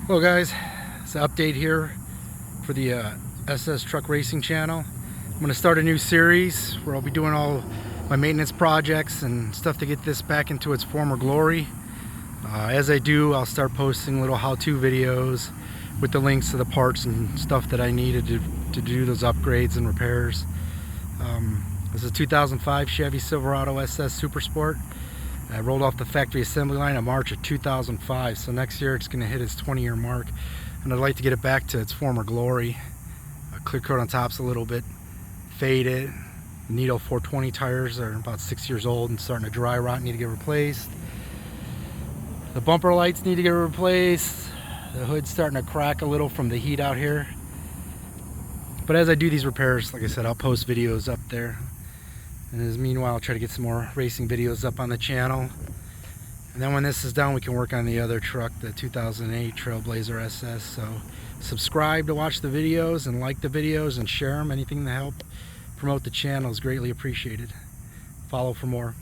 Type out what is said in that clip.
Hello guys, it's an update here for the SS Truck Racing channel. I'm going to start a new series where I'll be doing all my maintenance projects and stuff to get this back into its former glory. As I do, I'll start posting little how-to videos with the links to the parts and stuff that I needed to do those upgrades and repairs. This is a 2005 Chevy Silverado SS Super Sport. I rolled off the factory assembly line in March of 2005, so next year it's going to hit its 20-year mark, and I'd like to get it back to its former glory. Clear coat on tops a little bit, fade it. Needle 420 tires are about 6 years old and starting to dry rot, need to get replaced. The bumper lights need to get replaced. The hood's starting to crack a little from the heat out here. But as I do these repairs, like I said, I'll post videos up there. And meanwhile, I'll try to get some more racing videos up on the channel. And then when this is done, we can work on the other truck, the 2008 Trailblazer SS. So subscribe to watch the videos and like the videos and share them. Anything to help promote the channel is greatly appreciated. Follow for more.